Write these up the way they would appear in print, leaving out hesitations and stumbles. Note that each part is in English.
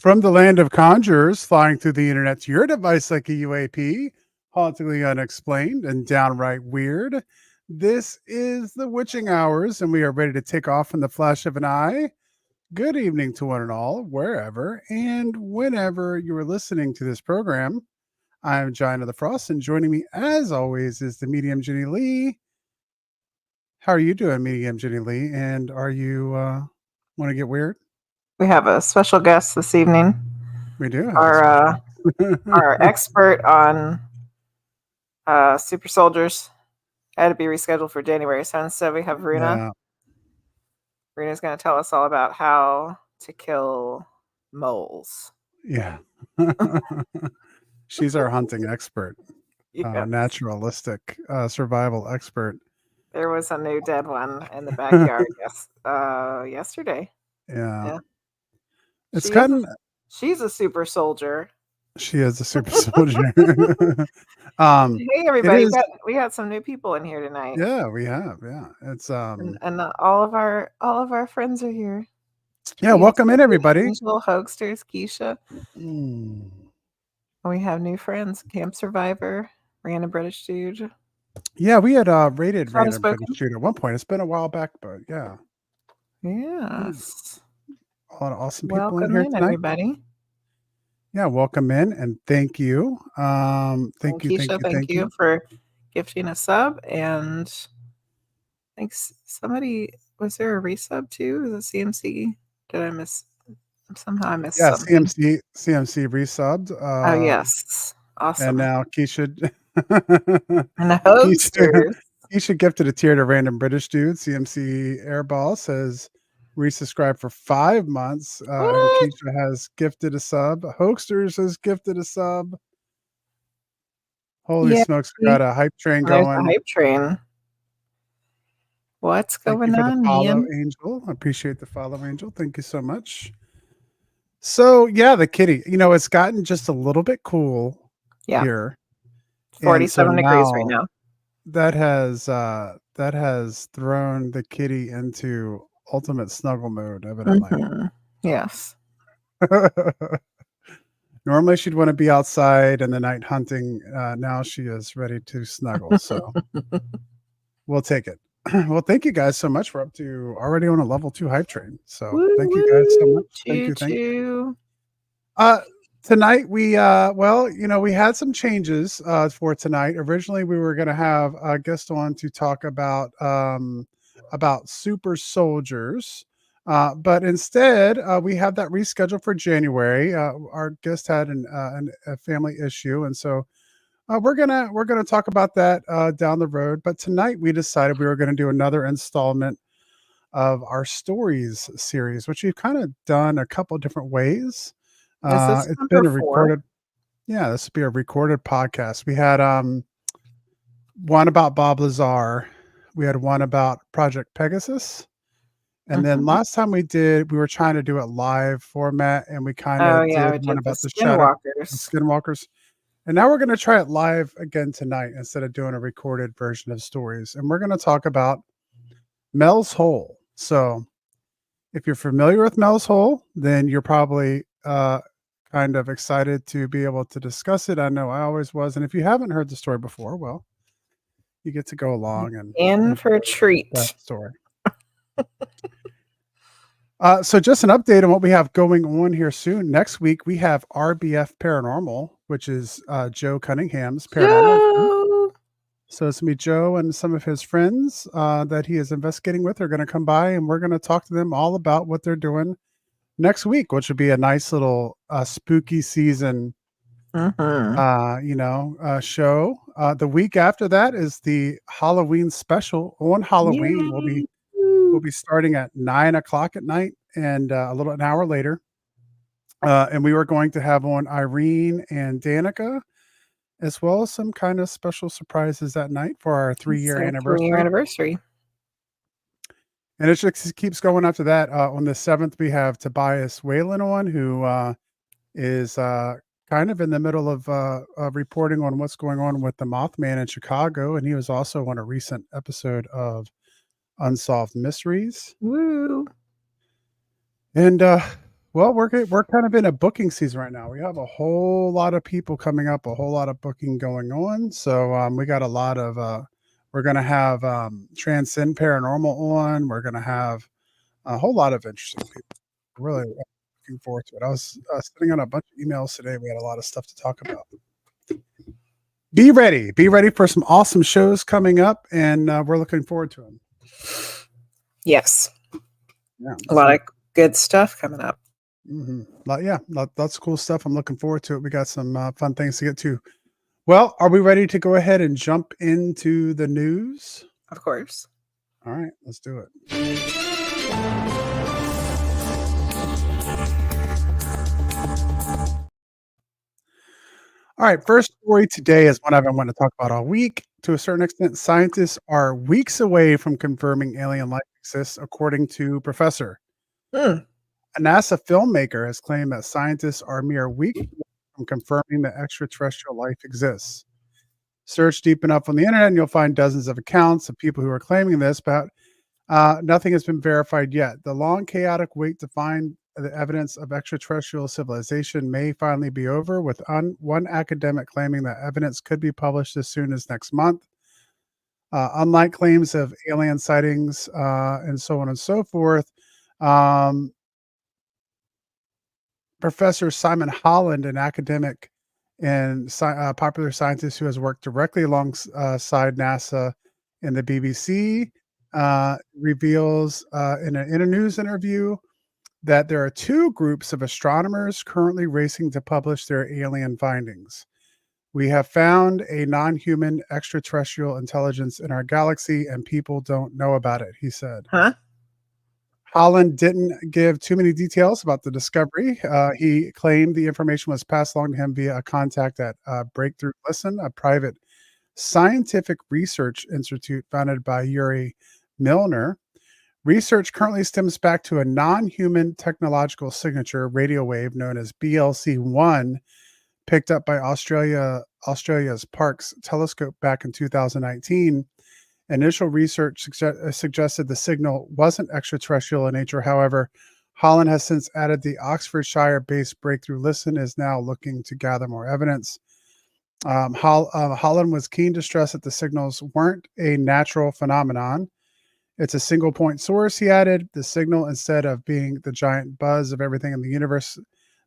From the land of conjurers, flying through the internet to your device like a UAP, hauntingly unexplained and downright weird. This is the witching hours, and we are ready to take off in the flash of an eye. Good evening to one and all, wherever and whenever you are listening to this program. I'm Giant of the Frost, and joining me, as always, is the medium Jenny Lee. How are you doing, medium Jenny Lee? And are you want to get weird? We have a special guest this evening. We do have Our a special our expert on super soldiers had to be rescheduled for January. So instead we have Runa. Yeah. Runa's going to tell us all about how to kill moles. Yeah. She's our hunting expert, Yes. naturalistic survival expert. There was a new dead one in the backyard yesterday. Yeah. It's She is gotten. She's a super soldier. She is a super soldier. Hey everybody, is, we got some new people in here tonight. yeah, we have. Yeah. It's And all of our friends are here. yeah, welcome in everybody. Angel, Hoaxsters, Keisha. Mm. We have new friends, Camp Survivor, Random British Dude. Yeah, we had rated Random Unspoken. British Dude at one point. It's been a while back, but yeah. Yes. A lot of awesome people Welcome in here in, tonight. everybody. Yeah, welcome in and thank you. Thank you, Keisha, thank you for gifting a sub. And thanks. Somebody, was there a resub too? Was it CMC? Did I miss? Somehow I missed something. CMC resubbed. Oh, yes. Awesome. And now Keisha and the Hoaxsters. Keisha gifted a tier to Random British Dude. CMC Airball says resubscribe for 5 months. And Keisha has gifted a sub. Hoaxsters has gifted a sub. Holy smokes, we got a hype train going. There's a hype train. What's going on, follow, Angel? I appreciate the follow, Angel. Thank you so much. So yeah, the kitty. It's gotten just a little bit cool here. 47 degrees right now. That has thrown the kitty into ultimate snuggle mode, evidently. Mm-hmm. Yes. Normally she'd want to be outside in the night hunting. Now she is ready to snuggle. So we'll take it. Well, thank you guys so much. We're up to already on a level 2 hype train. So thank you guys so much. Thank you. Tonight we we had some changes for tonight. Originally we were going to have a guest on to talk about super soldiers. But instead, we have that rescheduled for January. Our guest had a family issue, and so we're gonna talk about that down the road. But tonight, we decided we were going to do another installment of our stories series, which we've kind of done a couple of different ways. It's been a recorded. Yeah, this will be a recorded podcast. We had one about Bob Lazar. We had one about Project Pegasus. And then last time we were trying to do it live format, and we kind of did one about the Skinwalkers. And now we're going to try it live again tonight instead of doing a recorded version of stories. And we're going to talk about Mel's Hole. So if you're familiar with Mel's Hole, then you're probably kind of excited to be able to discuss it. I know I always was. And if you haven't heard the story before, well, you get to go along and for a treat. That story. So just an update on what we have going on here soon. Next week, we have RBF Paranormal, which is Joe Cunningham's paranormal. So it's me, Joe, and some of his friends that he is investigating with are going to come by, and we're going to talk to them all about what they're doing next week, which would be a nice little spooky season, show. The week after that is the Halloween special. On Halloween, we'll be starting at 9:00 at night and an hour later. And we were going to have on Irene and Danica, as well as some kind of special surprises that night for our 3-year anniversary. And it just keeps going after that. On the 7th, we have Tobias Whalen on, who is kind of in the middle of reporting on what's going on with the Mothman in Chicago. And he was also on a recent episode of Unsolved Mysteries. Woo! And Well, we're kind of in a booking season right now. We have a whole lot of people coming up, a whole lot of booking going on. So we got a lot of we're gonna have Transcend Paranormal on. We're gonna have a whole lot of interesting people. Really looking forward to it. I was sitting on a bunch of emails today. We had a lot of stuff to talk about. Be ready. Be ready for some awesome shows coming up, and we're looking forward to them. Yes. Yeah, A lot of good stuff coming up. Lots of cool stuff. I'm looking forward to it. We got some fun things to get to. Well, are we ready to go ahead and jump into the news? Of course. All right, let's do it. All right, first story today is one I've been wanting to talk about all week. To a certain extent, scientists are weeks away from confirming alien life exists, according to Professor. Hmm. A NASA filmmaker has claimed that scientists are mere weeks from confirming that extraterrestrial life exists. Search deep enough on the internet and you'll find dozens of accounts of people who are claiming this, but nothing has been verified yet. The long, chaotic wait to find the evidence of extraterrestrial civilization may finally be over, with one academic claiming that evidence could be published as soon as next month. Unlike claims of alien sightings and so on and so forth, Professor Simon Holland, an academic and popular scientist who has worked directly alongside NASA and the BBC, reveals in a news interview that there are two groups of astronomers currently racing to publish their alien findings. We have found a non-human extraterrestrial intelligence in our galaxy, and people don't know about it, he said. Huh? Holland didn't give too many details about the discovery. He claimed the information was passed along to him via a contact at Breakthrough Listen, a private scientific research institute founded by Yuri Milner. Research currently stems back to a non-human technological signature radio wave known as BLC-1, picked up by Australia's Parkes telescope back in 2019. Initial research suggested the signal wasn't extraterrestrial in nature. However, Holland has since added the Oxfordshire-based Breakthrough Listen is now looking to gather more evidence. Holland was keen to stress that the signals weren't a natural phenomenon. It's a single point source, he added. The signal, instead of being the giant buzz of everything in the universe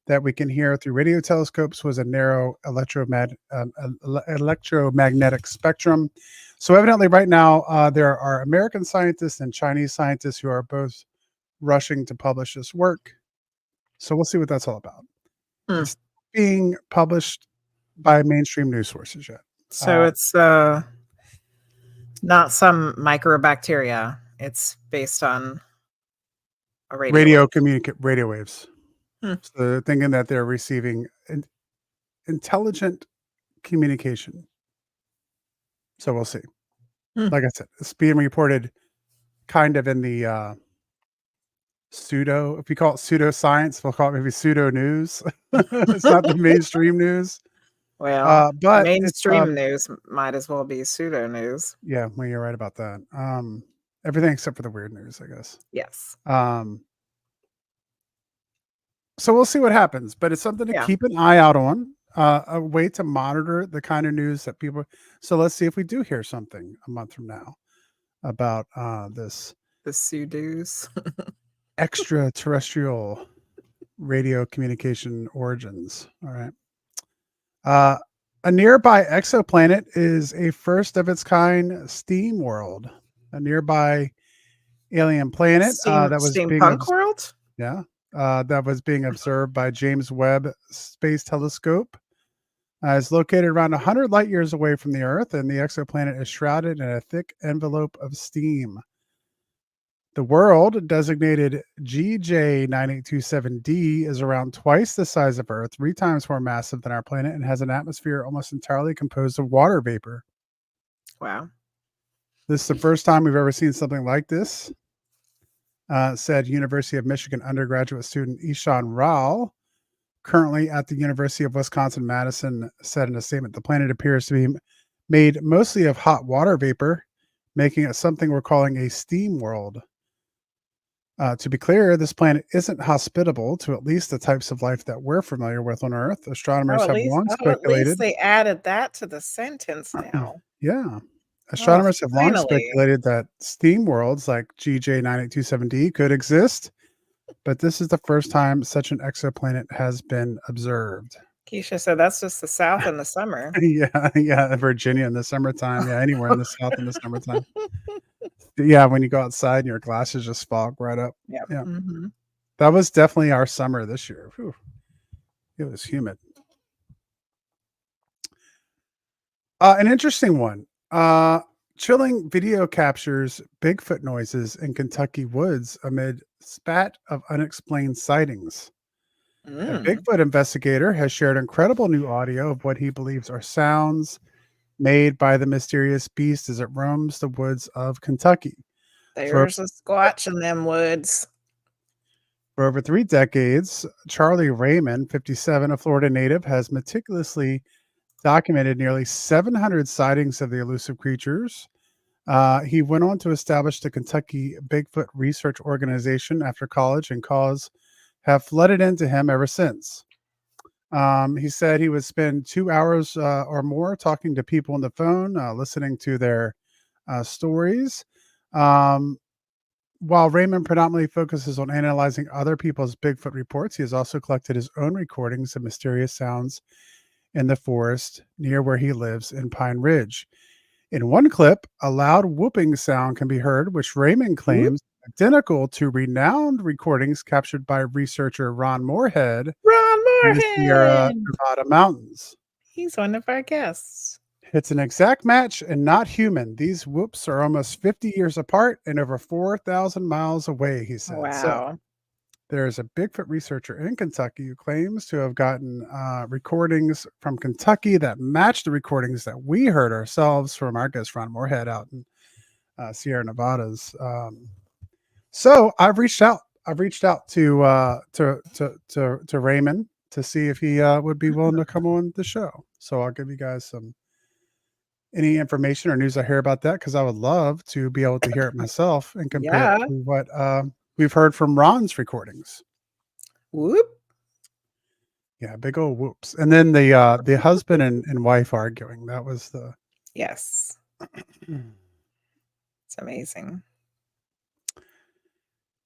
that we can hear through radio telescopes, was a narrow electromagnetic spectrum. So evidently right now, there are American scientists and Chinese scientists who are both rushing to publish this work. So we'll see what that's all about. It's being published by mainstream news sources yet. So it's not some microbacteria. It's based on a radio waves. So they're thinking that they're receiving intelligent communication. So we'll see. Like I said, it's being reported kind of in the pseudo, if you call it pseudoscience, we'll call it maybe pseudo news. It's not the mainstream news. Well, but mainstream news might as well be pseudo news. Yeah, well, you're right about that. Everything except for the weird news, I guess. Yes. So we'll see what happens, but it's something to keep an eye out on. A way to monitor the kind of news that people. So let's see if we do hear something a month from now about the pseudos extraterrestrial radio communication origins. All right. A nearby exoplanet is a first of its kind steam world. A nearby alien planet that was steampunk world. Yeah. That was being observed by James Webb Space Telescope. Is located around 100 light years away from the Earth, and the exoplanet is shrouded in a thick envelope of steam. The world, designated GJ9827d, is around twice the size of Earth, 3 times more massive than our planet, and has an atmosphere almost entirely composed of water vapor. Wow. This is the first time we've ever seen something like this, said University of Michigan undergraduate student Ishan Rao, currently at the University of Wisconsin-Madison, said in a statement, the planet appears to be made mostly of hot water vapor, making it something we're calling a steam world. To be clear, this planet isn't hospitable to at least the types of life that we're familiar with on Earth. Astronomers have long at least speculated. they added that to the sentence now. Yeah. Oh, Astronomers have long finally. speculated that steam worlds like GJ9827d could exist, but this is the first time such an exoplanet has been observed. Keisha said that's just the South in the summer. Yeah, yeah, Virginia in the summertime. Yeah, anywhere in the South in the summertime. Yeah, when you go outside and your glasses just fog right up. Yep. Yeah, Mhm. that was definitely our summer this year. Whew, it was humid. An interesting one. Chilling video captures Bigfoot noises in Kentucky woods amid spat of unexplained sightings. A Mm. Bigfoot investigator has shared incredible new audio of what he believes are sounds made by the mysterious beast as it roams the woods of Kentucky. For, There's a squatch in them woods. for over 3 decades, Charlie Raymond, 57, a Florida native, has meticulously documented nearly 700 sightings of the elusive creatures. He went on to establish the Kentucky Bigfoot Research Organization after college, and calls have flooded into him ever since. He said he would spend 2 hours or more talking to people on the phone, listening to their stories. Um, while Raymond predominantly focuses on analyzing other people's Bigfoot reports, he has also collected his own recordings of mysterious sounds in the forest near where he lives in Pine Ridge. In one clip, a loud whooping sound can be heard, which Raymond Whoop. claims identical to renowned recordings captured by researcher Ron Moorhead Ron in the Sierra Moorhead. Nevada mountains. He's one of our guests. It's an exact match and not human. These whoops are almost 50 years apart and over 4,000 miles away, he said. So Wow. there is a Bigfoot researcher in Kentucky who claims to have gotten recordings from Kentucky that match the recordings that we heard ourselves from our guest Ron Moorhead out in Sierra Nevadas. So I've reached out to Raymond to see if he would be willing to come on the show. So I'll give you guys any information or news I hear about that, because I would love to be able to hear it myself and compare it Yeah. to what we've heard from Ron's recordings. Whoop. Yeah, big old whoops. And then the husband and wife arguing. That was the Yes. It's amazing.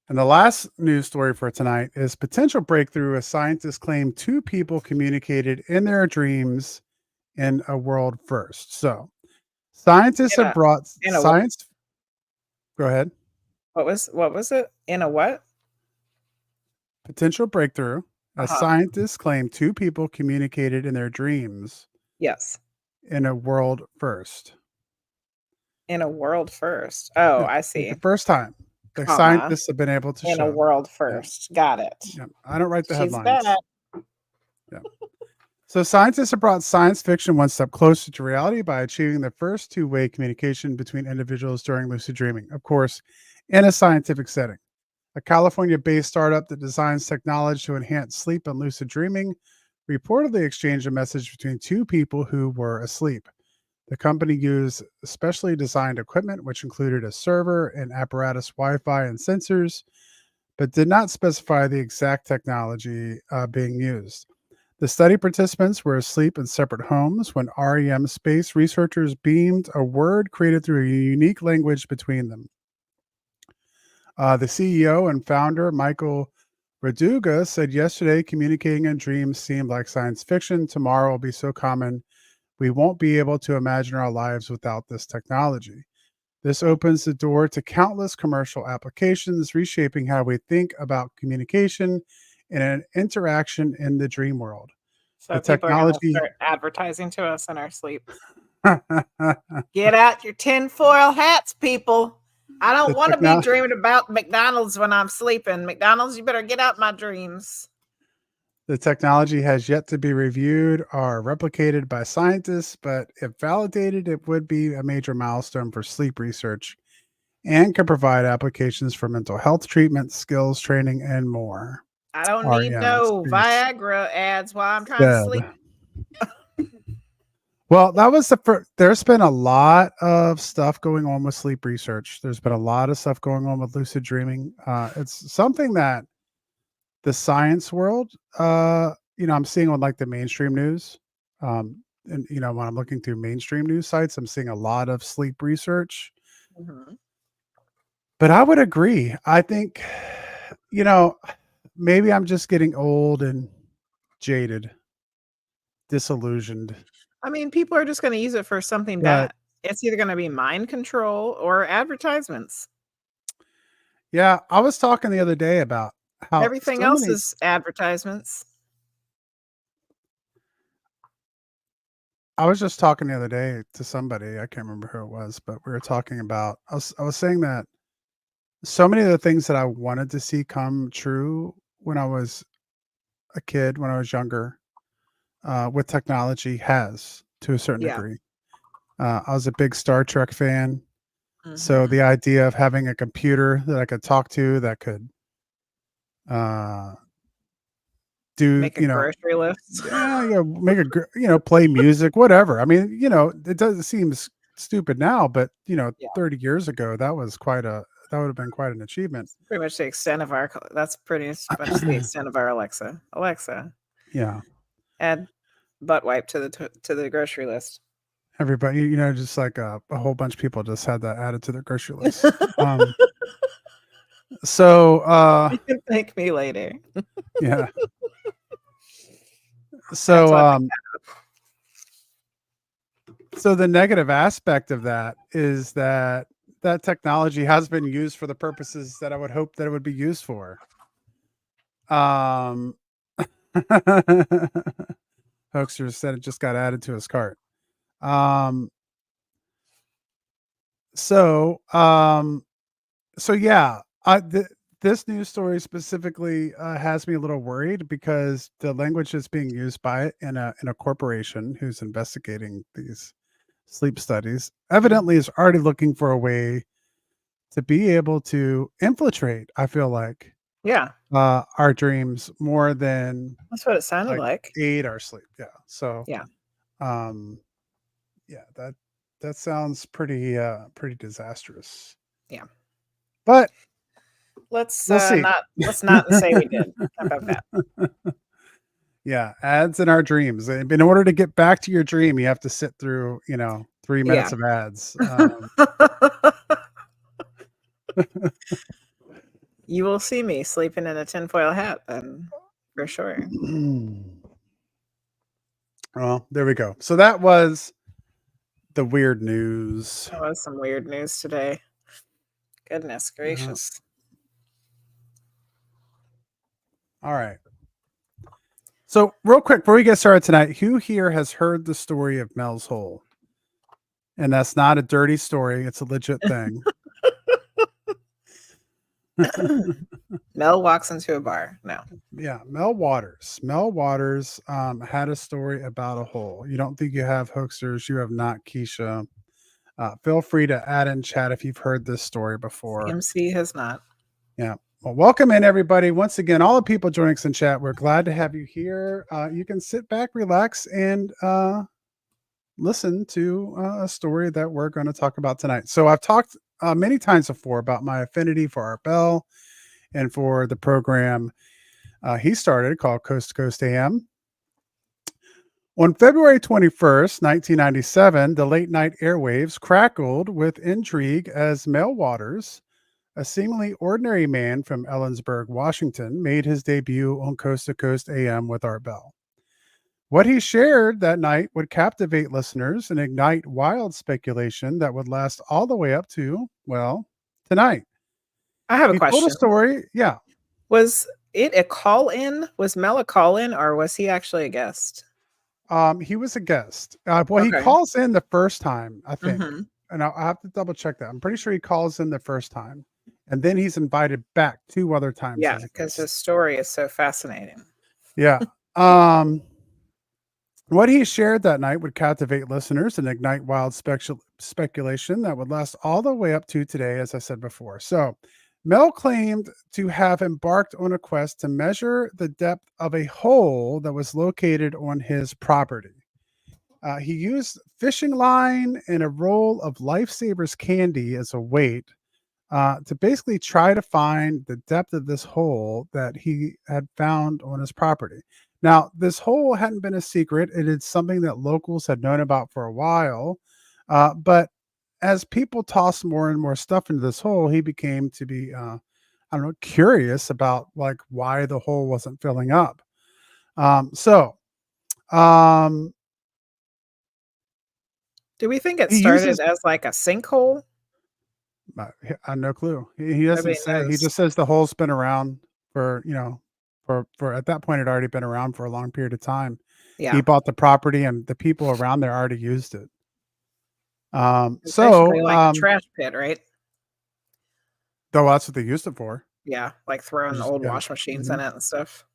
And the last news story for tonight is potential breakthrough as scientists claim two people communicated in their dreams in a world first. So scientists In have a brought in a what? science. Go ahead. What was it? In a what? Potential breakthrough as Uh-huh. scientists claim two people communicated in their dreams Yes. in a world first. In a world first. Oh, Yeah, I like the see. first time the Comma. scientists have been able to In a show. world Yeah, first. Got it. yeah. I don't write the She's back. headlines. Yeah. So scientists have brought science fiction one step closer to reality by achieving the first two-way communication between individuals during lucid dreaming, of course, in a scientific setting. A California-based startup that designs technology to enhance sleep and lucid dreaming reportedly exchanged a message between two people who were asleep. The company used specially designed equipment, which included a server and apparatus Wi-Fi and sensors, but did not specify the exact technology being used. The study participants were asleep in separate homes when REM space researchers beamed a word created through a unique language between them. The CEO and founder, Michael Raduga, said yesterday communicating in dreams seemed like science fiction. Tomorrow will be so common, we won't be able to imagine our lives without this technology. This opens the door to countless commercial applications, reshaping how we think about communication and an interaction in the dream world. The So people are gonna technology. start advertising to us in our sleep. Get out your tinfoil hats, people. I don't the, want to be techno- dreaming about McDonald's when I'm sleeping. McDonald's, you better get out my dreams. the technology has yet to be reviewed or replicated by scientists, but if validated, it would be a major milestone for sleep research and could provide applications for mental health treatment, skills training, and more. I don't need REM no Space Viagra ads while I'm trying to said. sleep. Well, that was the first. There's been a lot of stuff going on with sleep research. There's been a lot of stuff going on with lucid dreaming. It's something that the science world, I'm seeing on like the mainstream news. And when I'm looking through mainstream news sites, I'm seeing a lot of sleep research. Mhm. But I would agree. I think, you know, maybe I'm just getting old and jaded, disillusioned. I mean, people are just gonna use it for something But bad. It's either gonna be mind control or advertisements. yeah, I was talking the other day about how Everything so else many. is advertisements. I was just talking the other day to somebody, I can't remember who it was, but we were talking about I was saying that so many of the things that I wanted to see come true when I was a kid, when I was younger, with technology has to a certain Yeah. degree. I was a big Star Trek fan, so Mhm. the idea of having a computer that I could talk to that could uh, do, Make a grocery list. yeah, make play music, whatever. I mean, it does seems stupid now, but Yeah. 30 years ago, that would have been quite an achievement. Pretty much the extent of our that's pretty much the extent of our Alexa. Alexa, Yeah, add butt wipe to the grocery list. everybody, just like a whole bunch of people just had that added to their grocery list. So You can thank me later. yeah, That's so what so the negative aspect of that is that that technology has been used for the purposes that I would hope that it would be used for. Um, Hoaxer said it just got added to his cart. Um, so, um, so yeah, this news story specifically has me a little worried because the language that's being used by it in a corporation who's investigating these sleep studies evidently is already looking for a way to be able to infiltrate. I feel like yeah, our dreams more than that's what it sounded like like. aid our sleep. Yeah. So, Yeah, um, yeah, that sounds pretty disastrous. yeah. But Let's we'll see. not say we did. How about that? Yeah, ads in our dreams. In order to get back to your dream, you have to sit through, 3 minutes Yeah. of ads. You will see me sleeping in a tinfoil hat then, for sure. Well, there we go. So that was the weird news. That was some weird news today. Goodness Uh, gracious. all right. So, real quick, before we get started tonight, who here has heard the story of Mel's Hole? And that's not a dirty story; it's a legit thing. Mel walks into a bar. No. Yeah, Mel Waters. Mel Waters had a story about a hole. You don't think you have hoaxers? You have not, Keisha. Feel free to add in chat if you've heard this story before. CMC has not. Yeah. Well, welcome in everybody. Once again, all the people joining us in chat, we're glad to have you here. You can sit back, relax, and listen to a story that we're going to talk about tonight. So I've talked many times before about my affinity for Art Bell and for the program he started called Coast to Coast AM. On February 21st, 1997, the late night airwaves crackled with intrigue as Mel Waters, a seemingly ordinary man from Ellensburg, Washington, made his debut on Coast to Coast AM with Art Bell. What he shared that night would captivate listeners and ignite wild speculation that would last all the way up to, well, tonight. I have a He told a question. story. Yeah. Was it a call in? Was Mel a call in or was he actually a guest? He was a guest. Well, he Okay. calls in the first time, I think. Mm-hmm. And I'll have to double check that. I'm pretty sure he calls in the first time. And then he's invited back 2 other times Yeah, as a because his guest. story is so fascinating. Yeah. Um, what he shared that night would captivate listeners and ignite wild speculation that would last all the way up to today, as I said before. So, Mel claimed to have embarked on a quest to measure the depth of a hole that was located on his property. He used fishing line and a roll of Lifesavers candy as a weight to basically try to find the depth of this hole that he had found on his property. Now, this hole hadn't been a secret. It is something that locals had known about for a while. But as people tossed more and more stuff into this hole, he became to be, I don't know, curious about like why the hole wasn't filling up. So um, Do we think it he uses started as like a sinkhole? I have no clue. He doesn't Nobody say. He knows. just says the hole's been around for, for at that point, it already been around for a long period of time. He Yeah. bought the property and the people around there already used it. It's basically like a So, trash pit, right? though that's what they used it for. Yeah, like throwing Just old yeah. wash machines in Mhm. it and stuff.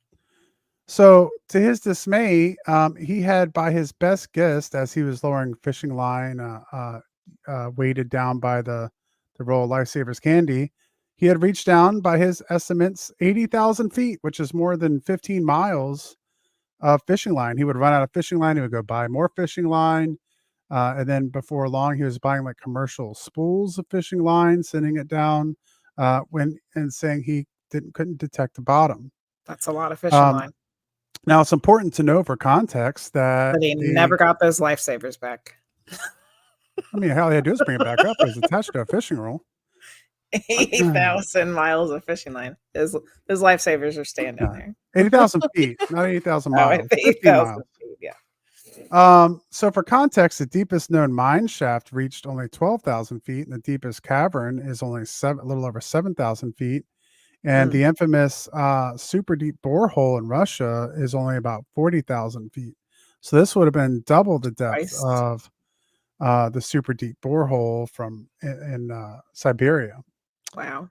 So, to his dismay, he had, by his best guess, as he was lowering fishing line, weighted down by the roll of Lifesavers candy, he had reached down, by his estimates, 80,000 feet, which is more than 15 miles of fishing line. He would run out of fishing line. He would go buy more fishing line. And then before long, he was buying like commercial spools of fishing line, sending it down when and saying he couldn't detect the bottom. That's a lot of fishing Um, line. Now, it's important to know for context that But he the never got those lifesavers back. I mean, hell, he had to do is bring it back up. It was attached to a fishing role. 80,000 miles of fishing line. His lifesavers are staying down Yeah. there. 80,000 feet, not 80,000 Oh, it's miles, 15 8,000 miles. feet, yeah. So for context, the deepest known mine shaft reached only 12,000 feet, and the deepest cavern is only a little over 7,000 feet. And Mm, the infamous super deep borehole in Russia is only about 40,000 feet. So this would have been double the depth twice. of the super deep borehole in Siberia. Wow.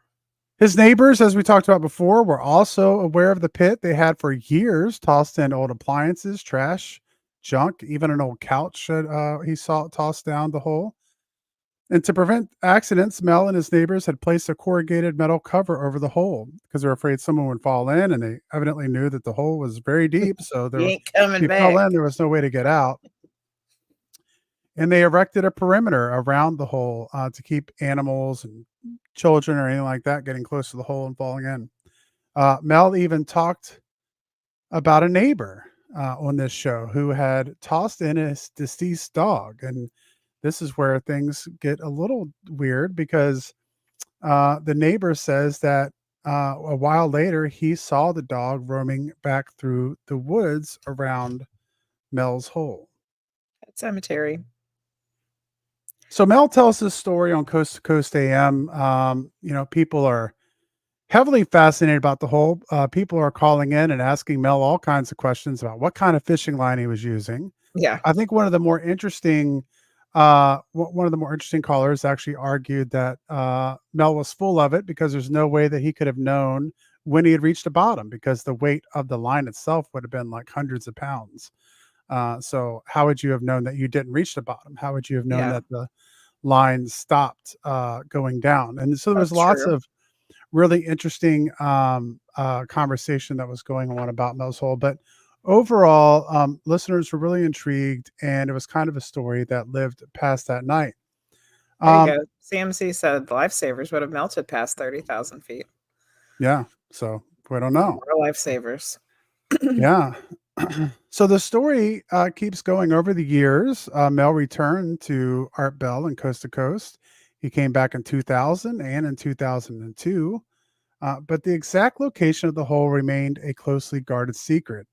His neighbors, as we talked about before, were also aware of the pit. They had for years tossed in old appliances, trash, junk, even an old couch that he saw tossed down the hole. And to prevent accidents, Mel and his neighbors had placed a corrugated metal cover over the hole because they were afraid someone would fall in, and they evidently knew that the hole was very deep. So You ain't if coming you fell back. in, there was no way to get out. And they erected a perimeter around the hole to keep animals and children or anything like that getting close to the hole and falling in. Mel even talked about a neighbor on this show who had tossed in his deceased dog. And this is where things get a little weird because the neighbor says that a while later he saw the dog roaming back through the woods around Mel's hole. That cemetery. So Mel tells this story on Coast to Coast AM. People are heavily fascinated about the hole. People are calling in and asking Mel all kinds of questions about what kind of fishing line he was using. Yeah. I think one of the more interesting callers actually argued that Mel was full of it because there's no way that he could have known when he had reached the bottom because the weight of the line itself would have been like hundreds of pounds. So how would you have known that you didn't reach the bottom? How would you have known Yeah. that the line stopped going down? And so there was That's lots true. of really interesting conversation that was going on about Mel's Hole. But overall, listeners were really intrigued, and it was kind of a story that lived past that night. There you Um, go. CMC said the lifesavers would have melted past 30,000 feet. yeah, so we don't know. More lifesavers. Yeah. So the story keeps going over the years. Mel returned to Art Bell and Coast to Coast. He came back in 2000 and in 2002. But the exact location of the hole remained a closely guarded secret.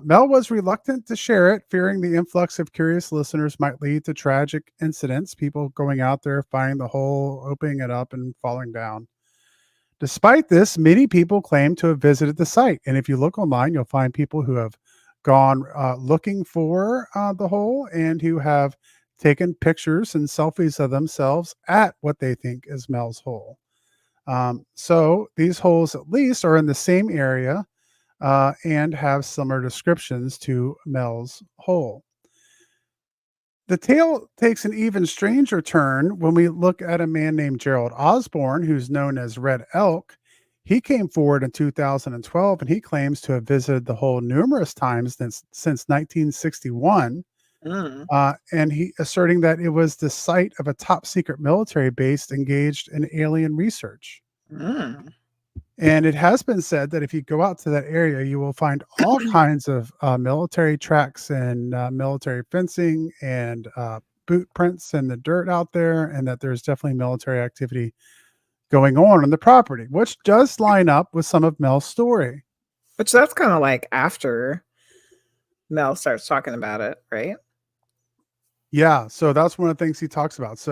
Mel was reluctant to share it, fearing the influx of curious listeners might lead to tragic incidents, people going out there, finding the hole, opening it up, and falling down. Despite this, many people claim to have visited the site. And if you look online, you'll find people who have gone looking for the hole and who have taken pictures and selfies of themselves at what they think is Mel's hole. So these holes at least are in the same area and have similar descriptions to Mel's hole. The tale takes an even stranger turn when we look at a man named Gerald Osborne, who's known as Red Elk. He came forward in 2012 and he claims to have visited the hole numerous times since 1961. Mm. And he asserting that it was the site of a top secret military base engaged in alien research. Mm. And it has been said that if you go out to that area, you will find all kinds of military tracks and military fencing and boot prints in the dirt out there, and that there's definitely military activity going on the property, which does line up with some of Mel's story. Which that's kinda like after Mel starts talking about it, right? Yeah, so that's one of the things he talks about.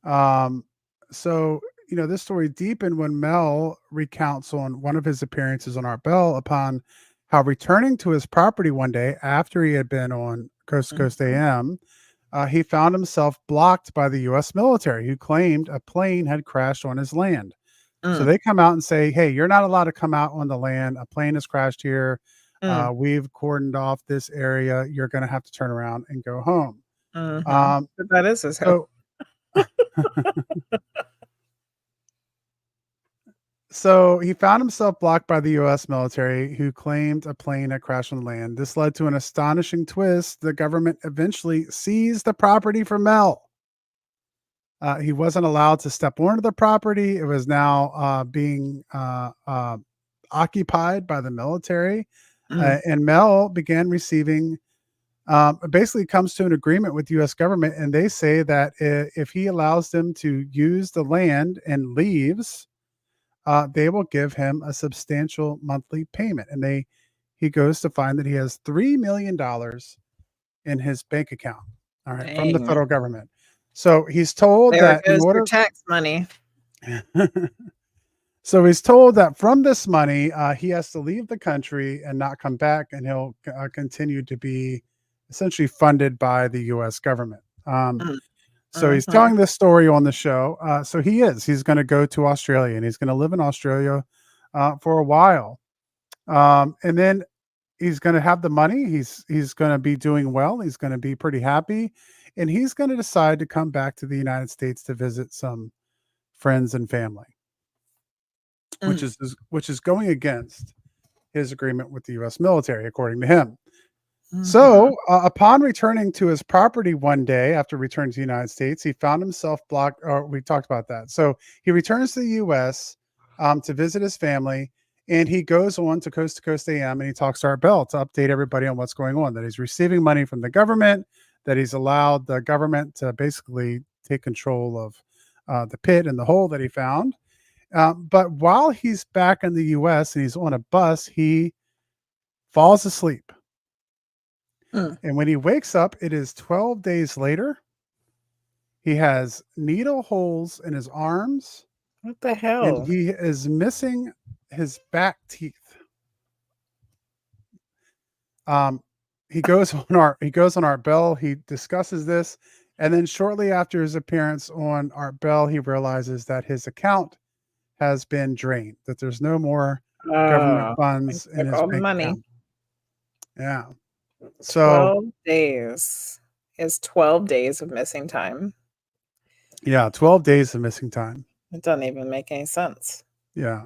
Um, so this story deepened when Mel recounts on one of his appearances on Art Bell upon how returning to his property one day after he had been on Coast to Coast Mhm. AM, he found himself blocked by the U.S. military, who claimed a plane had crashed on his land. So Mm. they come out and say, "Hey, you're not allowed to come out on the land. A plane has crashed here. Mm. We've cordoned off this area. You're going to have to turn around and go home." Mhm. Um, But that is his home. so So he found himself blocked by the US military, who claimed a plane had crashed on land. This led to an astonishing twist. The government eventually seized the property from Mel. He wasn't allowed to step onto the property. It was now being occupied by the military. Mm. And Mel began receiving, basically comes to an agreement with the US government. And they say that if he allows them to use the land and leaves, they will give him a substantial monthly payment. And he goes to find that he has $3 million in his bank account. All right, from the Dang. federal government. So he's told There that in goes your order, tax money. so he's told that from this money, he has to leave the country and not come back, and he'll continue to be essentially funded by the U.S. government. Mm. So he's Mhm. telling this story on the show. So he's going to go to Australia and he's going to live in Australia for a while. And then he's going to have the money. He's going to be doing well. He's going to be pretty happy, and he's going to decide to come back to the United States to visit some friends and family, Mm. which is going against his agreement with the U.S. military, according to him. Mhm. So, upon returning to his property one day after returning to the United States, he found himself blocked. Or we talked about that. So he returns to the U.S. To visit his family, and he goes on to Coast AM, and he talks to Art Bell to update everybody on what's going on. That he's receiving money from the government, that he's allowed the government to basically take control of the pit and the hole that he found. But while he's back in the U.S. and he's on a bus, he falls asleep, Mm. and when he wakes up, it is 12 days later. He has needle holes in his arms, What the and hell? he is missing his back teeth. Um, he goes on Art Bell. He discusses this, and then shortly after his appearance on Art Bell, he realizes that his account has been drained. That there's no more government Oh, I funds in took his all the bank money. account. Yeah. So 12 days is 12 days of missing time. yeah, 12 days of missing time. It doesn't even make any sense. Yeah.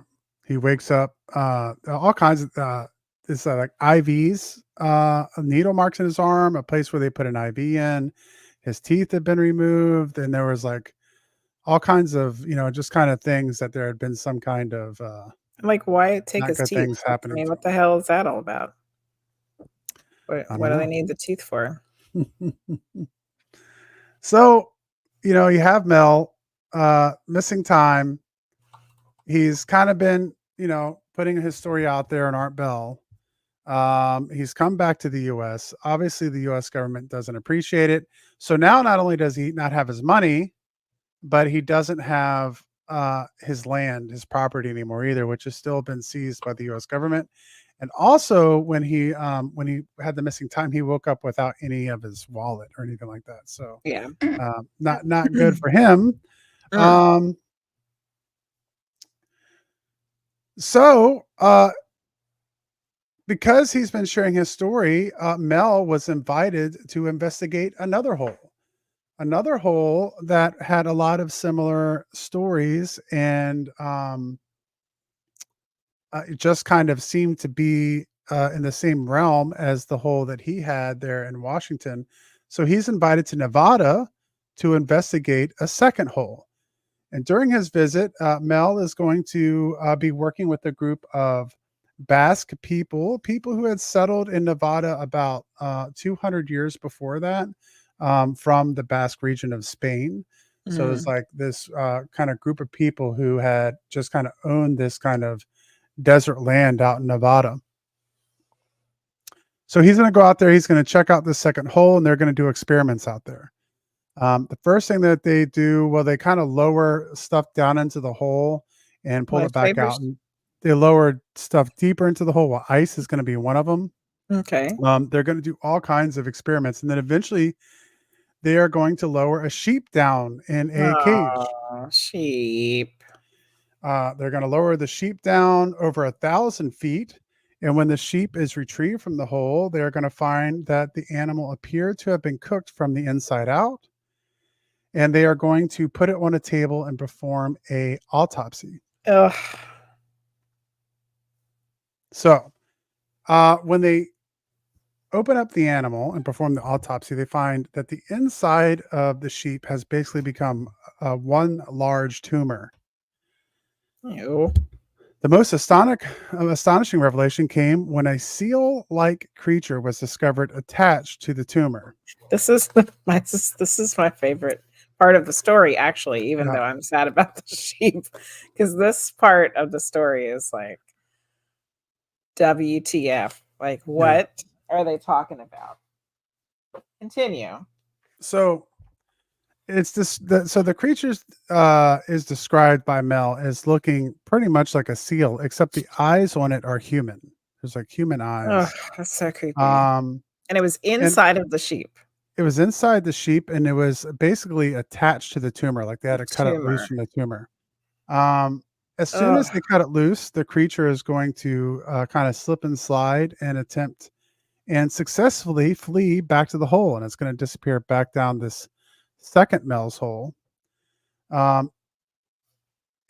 He wakes up, all kinds of, it's like IVs, needle marks in his arm, a place where they put an IV in. His teeth had been removed, and there was like all kinds of, just kind of things that there had been some kind of Like, why take not his good teeth? things I happening mean, to what the hell is that all about? him. I What don't do they know. need the teeth for? So, you have Mel, missing time. He's kind of been, putting his story out there in Art Bell. He's come back to the US. Obviously, the US government doesn't appreciate it. So now not only does he not have his money, but he doesn't have his land, his property anymore either, which has still been seized by the US government. And also when he had the missing time, he woke up without any of his wallet or anything like that. So Yeah. not good for him. Mm. Um, so because he's been sharing his story, Mel was invited to investigate another hole that had a lot of similar stories, and it just kind of seemed to be in the same realm as the hole that he had there in Washington. So he's invited to Nevada to investigate a second hole. And during his visit, Mel is going to be working with a group of Basque people who had settled in Nevada about 200 years before that, from the Basque region of Spain. So it's Mm. like this kind of group of people who had just kind of owned this kind of desert land out in Nevada. So he's going to go out there. He's going to check out the second hole, and they're going to do experiments out there. The first thing that they do, well, they kind of lower stuff down into the hole and pull it back out, Lifesavers? and they lower stuff deeper into the hole. Well, ice is going to be one of them. Okay. They're going to do all kinds of experiments, and then eventually they are going to lower a sheep down in a cage. Oh, sheep. They're going to lower the sheep down over 1,000 feet. And when the sheep is retrieved from the hole, they're going to find that the animal appeared to have been cooked from the inside out. And they are going to put it on a table and perform a autopsy. Ugh. So when they open up the animal and perform the autopsy, they find that the inside of the sheep has basically become one large tumor. Ew. The most astonishing revelation came when a seal-like creature was discovered attached to the tumor. This is this is my favorite part of the story, actually, even Yeah. though I'm sad about the sheep, because this part of the story is like WTF. Like, Yeah. what are they talking about? Continue. So it's this. So the creature is described by Mel as looking pretty much like a seal, except the eyes on it are human. There's like human Oh, eyes. that's so creepy. Um, And it was and inside of the sheep. it was inside the sheep, and it was basically attached to the tumor. Like they had The to cut it loose tumor. from the tumor. Um, as soon Oh, as they cut it loose, the creature is going to kind of slip and slide and attempt and successfully flee back to the hole, and it's going to disappear back down this second Mel's hole. Um,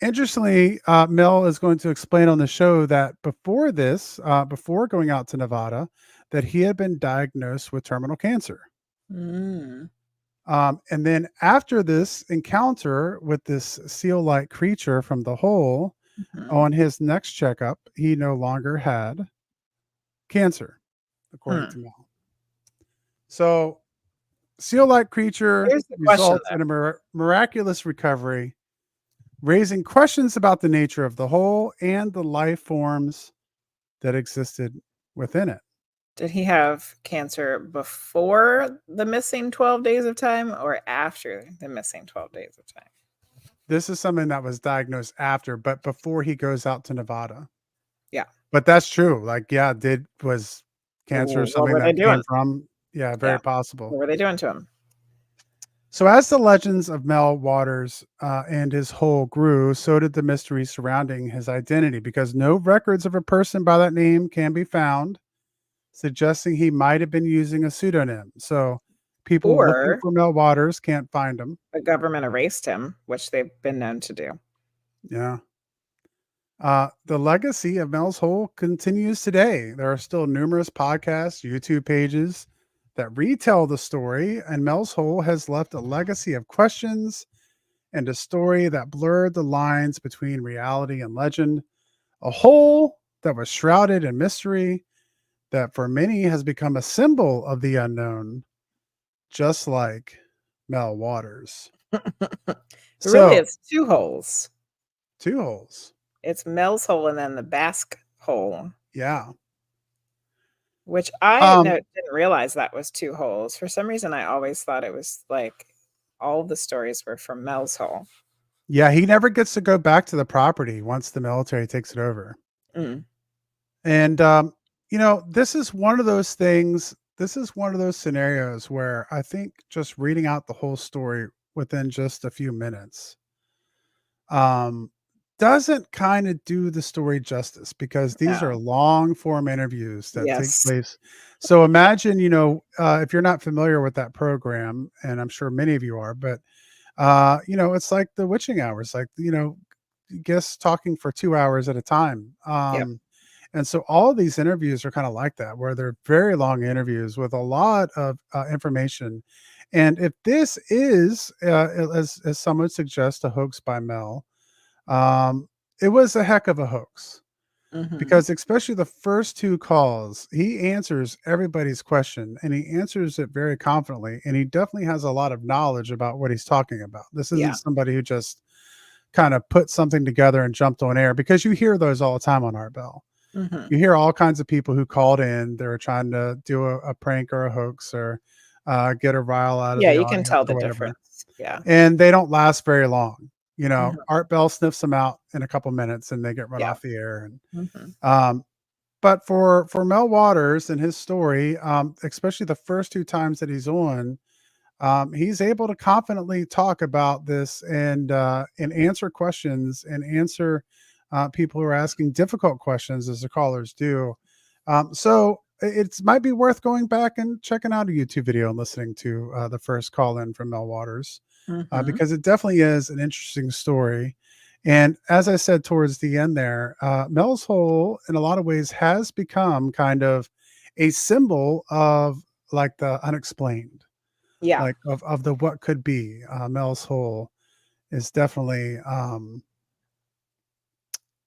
Interestingly, Mel is going to explain on the show that before this, before going out to Nevada, that he had been diagnosed with terminal cancer. mm, And then after this encounter with this seal-like creature from the hole, mhm, on his next checkup, he no longer had cancer, according hmm. to Mel. So, seal-like creature Here's the question, results in a miraculous recovery, raising questions about the nature of the hole and the life forms that existed within it. did he have cancer before the missing 12 days of time or after the missing 12 days of time? This is something that was diagnosed after, but before he goes out to Nevada. Yeah. But that's true. Like, yeah, was cancer What something were they that came doing? from? Yeah, very Yeah. possible. What were they doing to him? So, as the legends of Mel Waters and his hole grew, so did the mystery surrounding his identity, because no records of a person by that name can be found, suggesting he might have been using a pseudonym. So, people looking Or for Mel Waters can't find him. the government erased him, which they've been known to do. Yeah. The legacy of Mel's Hole continues today. There are still numerous podcasts, YouTube pages that retell the story, and Mel's Hole has left a legacy of questions and a story that blurred the lines between reality and legend. A hole that was shrouded in mystery that for many has become a symbol of the unknown, just like Mel Waters. But really, So, it's two holes. two holes. It's Mel's hole and then the Basque hole, Yeah. which I Um, didn't realize that was two holes. For some reason, I always thought it was like all the stories were from Mel's hole. yeah, he never gets to go back to the property once the military takes it over. Mm. And, this is one of those things. This is one of those scenarios where I think just reading out the whole story within just a few minutes um, doesn't kind of do the story justice, because these are No. long form interviews that take Yes. place. So imagine, if you're not familiar with that program, and I'm sure many of you are, but, it's like the witching hours, like, guests talking for 2 hours at a time. Yep. And so all of these interviews are kind of like that, where they're very long interviews with a lot of information. And if this is, as some would suggest, a hoax by Mel, um, it was a heck of a hoax, Mhm. because especially the first two calls, he answers everybody's question and he answers it very confidently. And he definitely has a lot of knowledge about what he's talking about. This isn't Yeah. somebody who just kind of put something together and jumped on air, because you hear those all the time on Art Bell. Mhm. You hear all kinds of people who called in. They were trying to do a prank or a hoax, or get a rile out of Yeah, the you can audience tell or the whatever. difference. Yeah. And they don't last very long. Mhm. Art Bell sniffs them out in a couple minutes and they get run Yeah. off the air. And Mhm. but for Mel Waters and his story, especially the first two times that he's on, he's able to confidently talk about this, and answer questions, and answer people who are asking difficult questions, as the callers do. So it might be worth going back and checking out a YouTube video and listening to the first call in from Mel Waters, Mhm. because it definitely is an interesting story. And as I said towards the end there, Mel's Hole, in a lot of ways, has become kind of a symbol of like the unexplained, Yeah. like of the what could be. Mel's Hole is definitely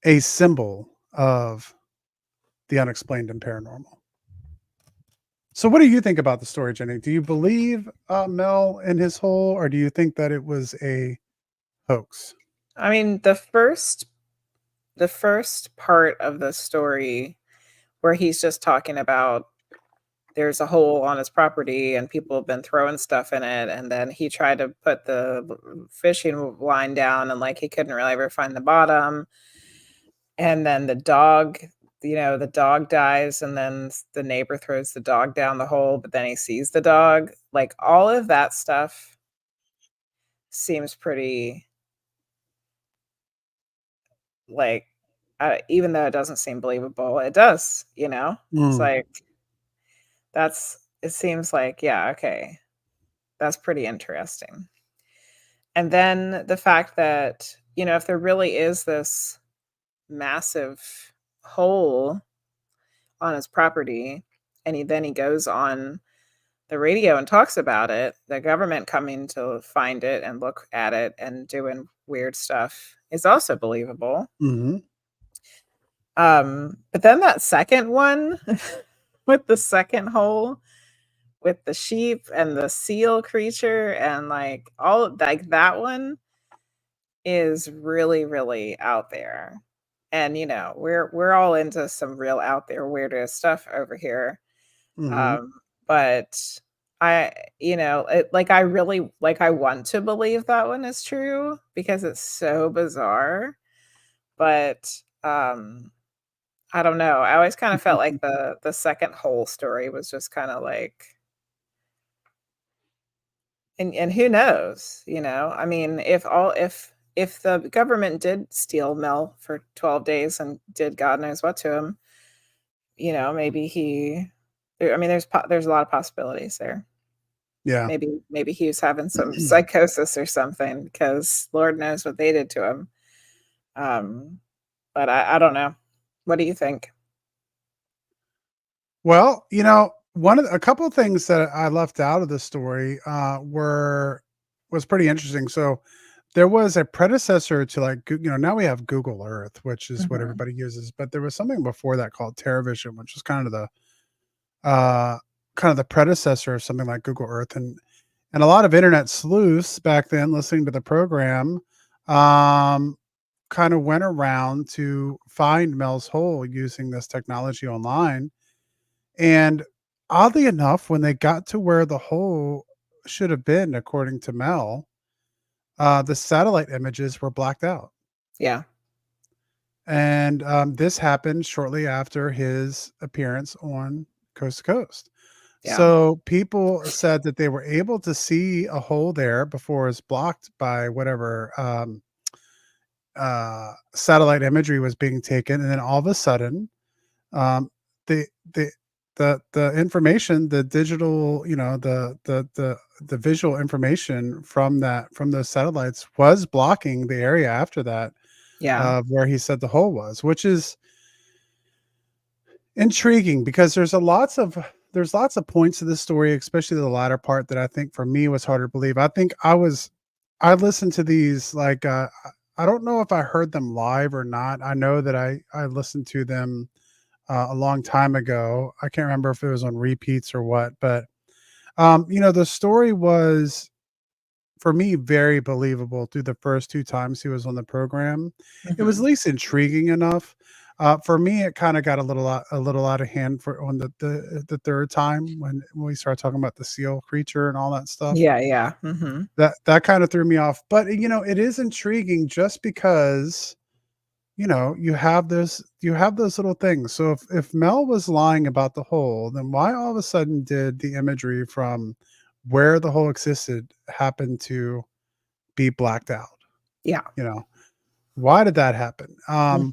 a symbol of the unexplained and paranormal. So, what do you think about the story, Jenny? Do you believe Mel in his hole, or do you think that it was a hoax? I mean, the first part of the story where he's just talking about there's a hole on his property and people have been throwing stuff in it, and then he tried to put the fishing line down and like he couldn't really ever find the bottom, and then the dog dies, and then the neighbor throws the dog down the hole, but then he sees the dog. Like all of that stuff seems pretty, like, even though it doesn't seem believable, it does, you know? It's Mm, like it seems like, yeah, okay, that's pretty interesting. And then the fact that, if there really is this massive hole on his property, and then he goes on the radio and talks about it, the government coming to find it and look at it and doing weird stuff is also believable. mhm. But then that second one with the second hole with the sheep and the seal creature and like all like that one is really, really out there. And we're all into some real out there weirdo stuff over here. Mhm. Um, but like I want to believe that one is true because it's so bizarre. But I don't know. I always kind of felt like the second whole story was just kind of like, and who knows, I mean, if the government did steal Mel for 12 days and did God knows what to him, maybe I mean, there's a lot of possibilities there. Yeah. Maybe he was having some psychosis or something because Lord knows what they did to him. Um, but I don't know. What do you think? Well, a couple of things that I left out of the story was pretty interesting. So there was a predecessor to, like, now we have Google Earth, which is what Mhm. everybody uses, but there was something before that called TerraVision, which was uh kind of the predecessor of something like Google Earth. And a lot of internet sleuths back then, listening to the program, um kind of went around to find Mel's hole using this technology online. And oddly enough, when they got to where the hole should have been, according to Mel, the satellite images were blacked out. Yeah. And this happened shortly after his appearance on Coast to Coast. Yeah. So people said that they were able to see a hole there before it was blocked by whatever satellite imagery was being taken. And then all of a sudden, um, the the the information, the digital, the visual information from those satellites was blocking the area after that Yeah. of where he said the hole was, which is Intriguing because there's lots of points to this story, especially the latter part that I think for me was harder to believe. I listened to these like I don't know if I heard them live or not. I know that I listened to them a long time ago. I can't remember if it was on repeats or what, but the story was for me very believable through the first two times he was on the program. It was at Mhm. least intriguing enough. For me, it kind of got a little out of hand for on the third time when we started talking about the seal creature and all that stuff. Yeah, yeah. Mhm. That kind of threw me off. But it is intriguing just because you have those little things. So if Mel was lying about the hole, then why all of a sudden did the imagery from where the hole existed happen to be blacked out? Yeah. You know, why did that happen? Mhm.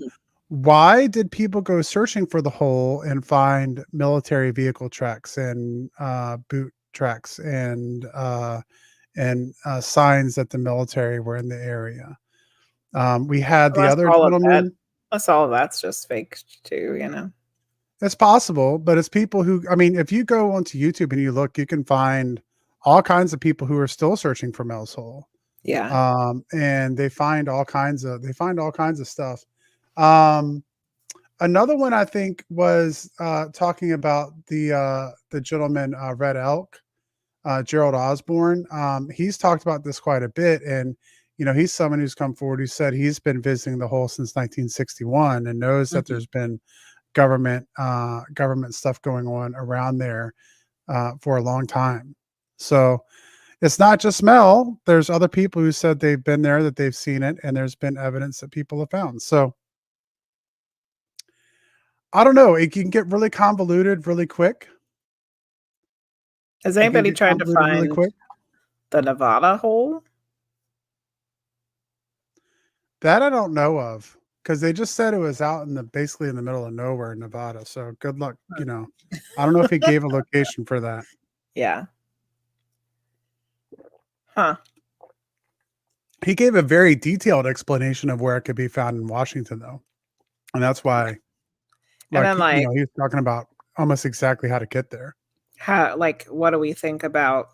Why did people go searching for the hole and find military vehicle tracks and boot tracks and signs that the military were in the area? We had the Unless other all of that gentleman. unless all of that's just fake too, you know? It's possible, but it's people who I mean, if you go onto YouTube and you look, you can find all kinds of people who are still searching for Mel's Hole. Yeah. And they find all kinds of stuff. Um, Another one I think was talking about the gentleman Red Elk, Gerald Osborne. He's talked about this quite a bit, and he's someone who's come forward who said he's been visiting the hole since 1961 and knows that Mhm. there's been government stuff going on around there for a long time. So it's not just Mel. There's other people who said they've been there, that they've seen it, and there's been evidence that people have found. So I don't know. It can get really convoluted really quick. Has It can anybody get tried to convoluted really find quick. the Nevada hole? That I don't know of because they just said it was out in the basically in the middle of nowhere in Nevada. So good luck. I don't know if he gave a location for that. Yeah. Huh. He gave a very detailed explanation of where it could be found in Washington, though. And that's Yeah. why, And like, then, like, he was talking about almost exactly how to get there. what do we think about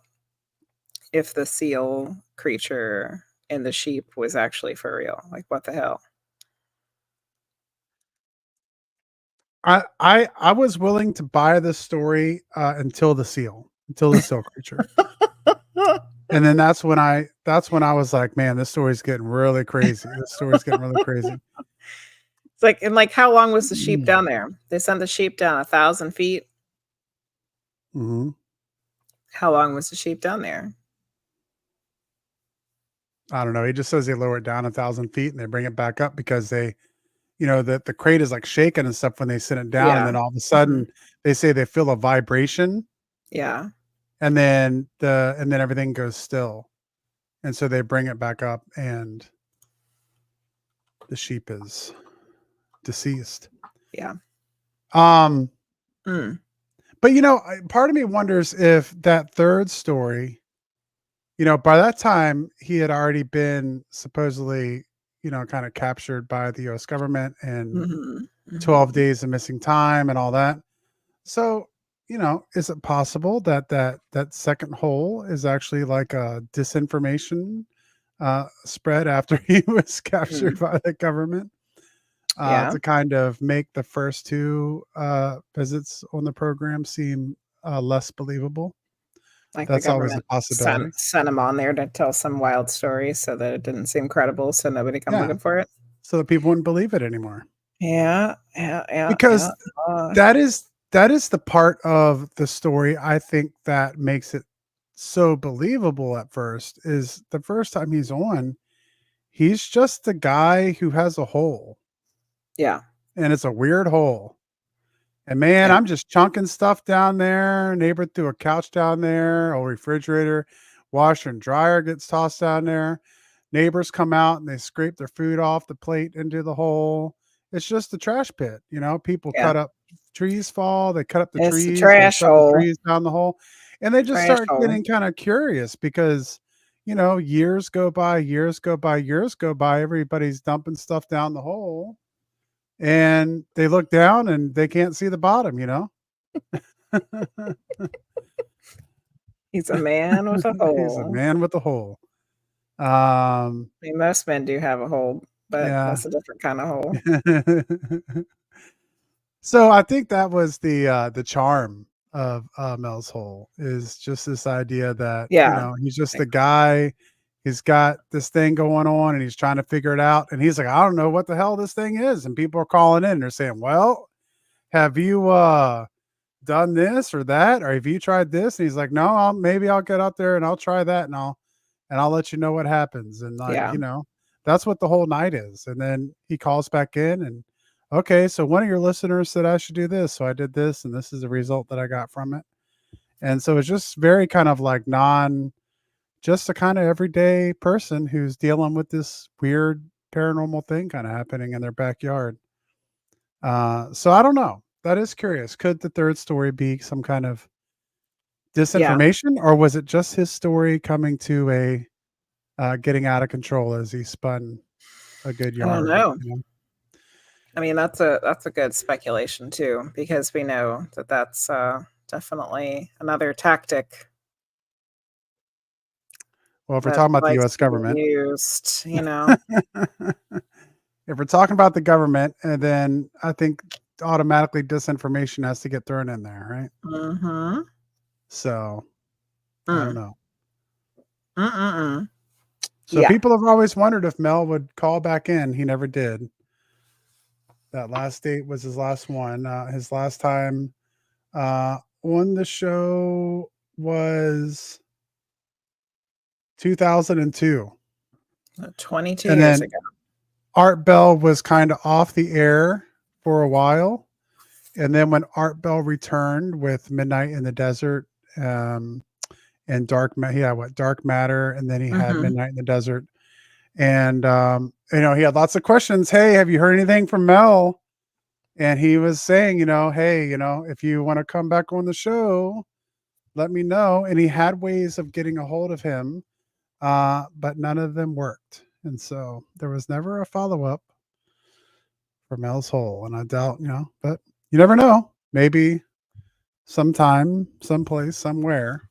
if the seal creature in the sheep was actually for real? Like, what the hell? I was willing to buy this story until the seal creature. And then that's when I was like, man, this story's getting really crazy. This story's getting really crazy. It's like and, like, how long was the sheep Mhm. down there? They sent the sheep down 1,000 feet? How long was the sheep down there? I don't know. He just says they lower it down 1,000 feet and they bring it back up because the crate is like shaking and stuff when they send it down, and Yeah. then all of a Mhm. sudden they say they feel a vibration, Yeah. and then everything goes still. And so they bring it back up and the sheep is deceased. Yeah. Um, Mm. but part of me wonders if that third story, by that time he had already been supposedly, kind of captured by the US government and Mhm. 12 Mhm. days of missing time and all that. So, is it possible that that second hole is actually like a disinformation spread after he was captured Mhm. by the government Yeah. to kind of make the first two visits on the program seem less believable? Like, the That's always a government possibility. sent him on there to tell some wild story so that it didn't seem credible, so nobody come Yeah, looking for it. so that people wouldn't believe it anymore. Yeah. Yeah, yeah, yeah. Because Uh, that is the part of the story I think that makes it so believable at first is the first time he's on, he's just a guy who has a hole, yeah. and it's a weird hole. And man, Yeah. I'm just chunking stuff down there. Neighbor threw a couch down there, a refrigerator, washer and dryer gets tossed down there. Neighbors come out and they scrape their food off the plate into the hole. It's just a trash pit. People Yeah. cut up trees fall, they cut up the It's a trees, they trash shove the hole. trees down the hole. And they just Trash start hole. getting kind of curious because, years go by, years go by, years go by, everybody's dumping stuff down the hole. and they look down and they can't see the bottom, you know? He's a man with a He's a hole. man with a hole. Um, I mean, most men do have a hole, but yeah. that's a different kind of hole. So I think that was the charm of Mel's Hole is just this idea that, you Yeah. know, he's just Like, the guy. He's got this thing going on and he's trying to figure it out. And he's like, I don't know what the hell this thing is. And people are calling in and they're saying, well, have you done this or that? Or have you tried this? And he's like, no, maybe I'll get out there and I'll try that and I'll let you know what happens. And like, yeah. you know, that's what the whole night is. And then he calls back in and okay, so one of your listeners said I should do this. So I did this and this is the result that I got from it. And so it's just very kind of like just a kind of everyday person who's dealing with this weird paranormal thing kind of happening in their backyard. So I don't know. That is curious. Could the third story be some kind of Yeah. disinformation, or was it just his story coming to a getting out of control as he spun a good I don't yard? know. You know? I mean, that's a good speculation too, because we know that that's definitely another tactic Well, if we're that talking about the likes U.S. to be government, used, you know. if we're talking about the government, and then I think automatically disinformation has to get thrown in there, right? Mhm. So I don't Mm. know. Mm-mm-mm. So Yeah. people have always wondered if Mel would call back in. He never did. That last date was his last one. His last time on the show was 2002. 22 And years then ago. Art Bell was kind of off the air for a while. And then when Art Bell returned with Midnight in the Desert, and he had what Dark Matter, and then he had Mhm. Midnight in the Desert. And you know, he had lots of questions. Hey, have you heard anything from Mel? And he was saying, you know, hey, you know, if you want to come back on the show, let me know. And he had ways of getting a hold of him, but none of them worked. And so there was never a follow up for Mel's Hole. And I doubt, you know, but you never know. Maybe sometime, someplace, somewhere,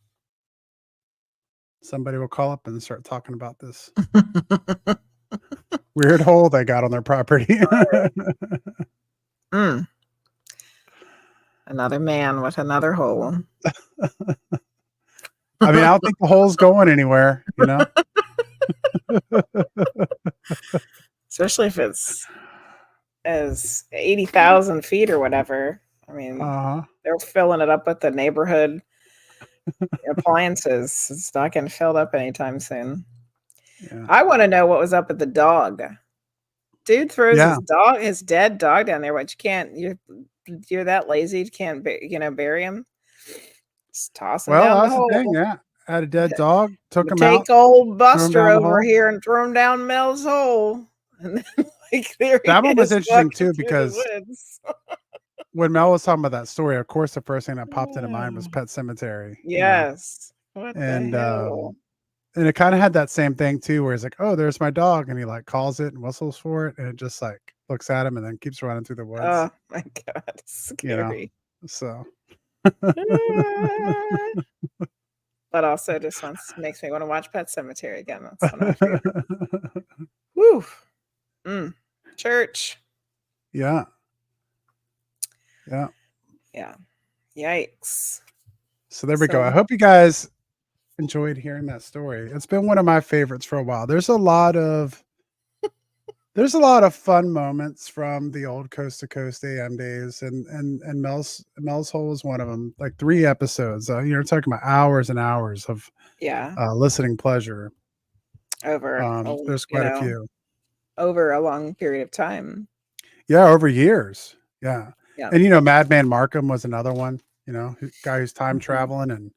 somebody will call up and start talking about this weird hole they got on their property. Mm. Another man with another hole. I mean, I don't think the hole's going anywhere, you know? Especially if it's as 80,000 feet or whatever. I mean, Uh-huh. they're filling it up with the neighborhood appliances. It's not getting filled up anytime soon. Yeah. I want to know what was up with the dog. Dude throws Yeah. his dead dog down there. What you can't, you're that lazy, you can't, bury him. Just toss him Well, down the that's the thing. hole. Yeah. Had a dead dog, took him out, Take old threw him Buster down the over hole. here and throw him down Mel's hole. And then, like, there he That one was is interesting walking too through the because woods. when Mel was talking about that story, of course, the first thing that popped into mind was Pet Cemetery, you know, Yes. What the and hell? and it kind of had that same thing too, where he's like, "Oh, there's my dog," and he like calls it and whistles for it, and it just like looks at him and then keeps running through the woods, Oh my god, it's you know. scary. So Ah. But also just makes me want to watch Pet Cemetery again. That's one of my favorites. Woo. Mm. Church. yeah, yeah. Yeah. Yikes. So there we go. I So hope you guys enjoyed hearing that story. It's been one of my favorites for a while. There's a lot of fun moments from the old Coast to Coast AM days, and Mel's Hole is one of them. Like 3 episodes. You're talking about hours and hours of yeah, listening pleasure. over There's quite a few. over a long period of time. Yeah, over years. Yeah, Yeah. and you know, Madman Markham was another one. You know, guy who's time Mhm. traveling and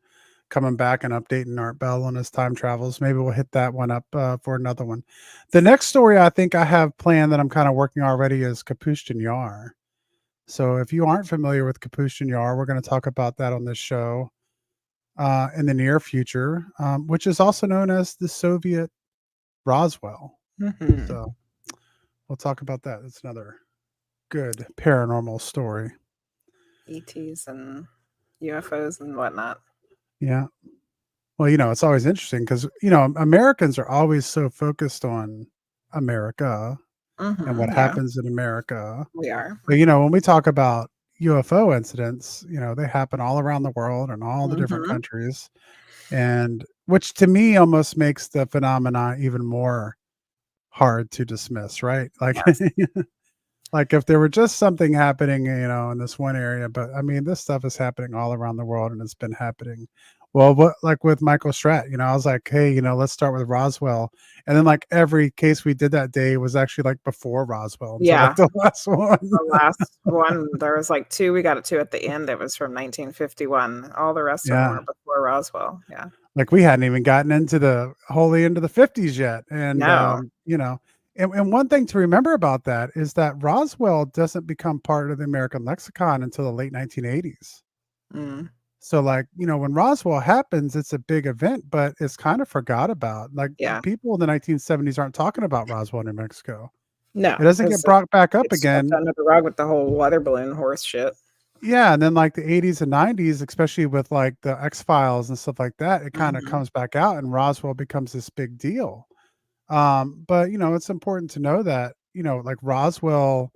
coming back and updating Art Bell on his time travels. Maybe we'll hit that one up for another one. The next story I think I have planned that I'm kind of working already is Capuchin Yar. So if you aren't familiar with Capuchin Yar, we're going to talk about that on this show in the near future, which is also known as the Soviet Roswell. Mhm. So we'll talk about that. It's another good paranormal story. ETs and UFOs and whatnot. Yeah. Well, it's always interesting because, Americans are always so focused on America and what Yeah, happens in America. we are. But, when we talk about UFO incidents, they happen all around the world and all the different Mhm. countries. And which to me almost makes the phenomena even more hard to dismiss, right? Like, Yes. like if there were just something happening, in this one area, but I mean, this stuff is happening all around the world and it's been happening. Well, what like with Michael Stratt, I was like, hey, let's start with Roswell. And then like every case we did that day was actually like before Roswell until like Yeah, the last one. the last one, there was, like, 2, we got it 2 at the end, it was from 1951. All the rest of them Yeah. were before Roswell, yeah. Like we hadn't even gotten into the wholly into the 50s yet. And No. and one thing to remember about that is that Roswell doesn't become part of the American lexicon until the late 1980s. Mm, So, like, when Roswell happens, it's a big event, but it's kind of forgot about. Like, yeah. people in the 1970s aren't talking about Roswell, New Mexico. It No, doesn't get 'cause brought back up it's swept again. under the rug with the whole weather balloon horse shit. Yeah, and then like the 80s and 90s, especially with like the X-Files and stuff like that, it kind of Mhm. comes back out and Roswell becomes this big deal. But it's important to know that, like Roswell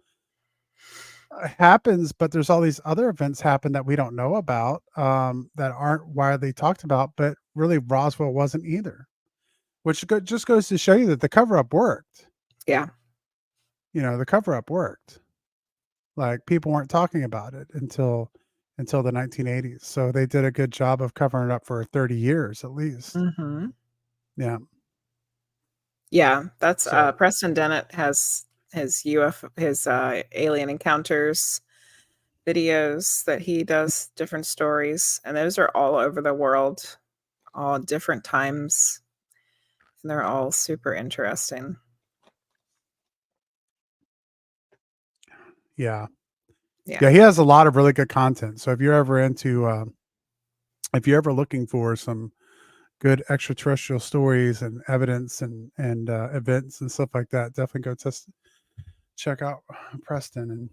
happens, but there's all these other events happen that we don't know about, that aren't widely talked about, but really Roswell wasn't either, which just goes to show you that the cover up worked. Yeah. The cover up worked. Like people weren't talking about it until the 1980s. So they did a good job of covering it up for 30 years at least. Mhm. Yeah. Yeah, that's, So Preston Dennett has his alien encounters videos that he does different stories, and those are all over the world, all different times, and they're all super interesting. yeah. Yeah. Yeah, he has a lot of really good content. So if you're ever looking for some good extraterrestrial stories and evidence and events and stuff like that, definitely go check out Preston. And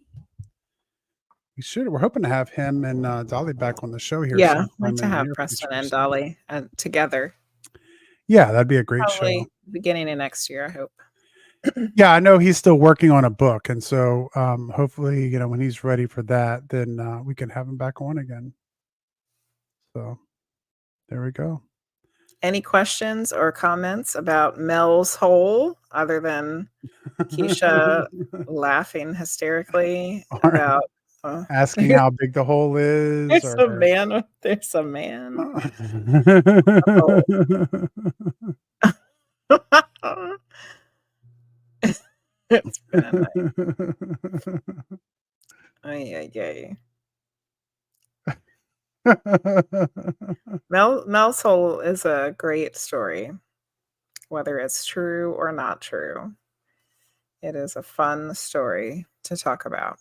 we're hoping to have him and Dolly back on the show here Yeah, I'd like sometime to in the have near Preston future. and So Dolly, together, yeah, that'd be a great show. probably beginning of next year, I hope. Yeah, I know he's still working on a book, and so hopefully, when he's ready for that, then we can have him back on again. So there we go. Any questions or comments about Mel's hole other than Keisha laughing hysterically Or about, uh, asking how big the hole is, there's a or man there's a man. Oh. It's been a night. Ay, ay, ay. Mel's Hole is a great story, whether it's true or not true. It is a fun story to talk about.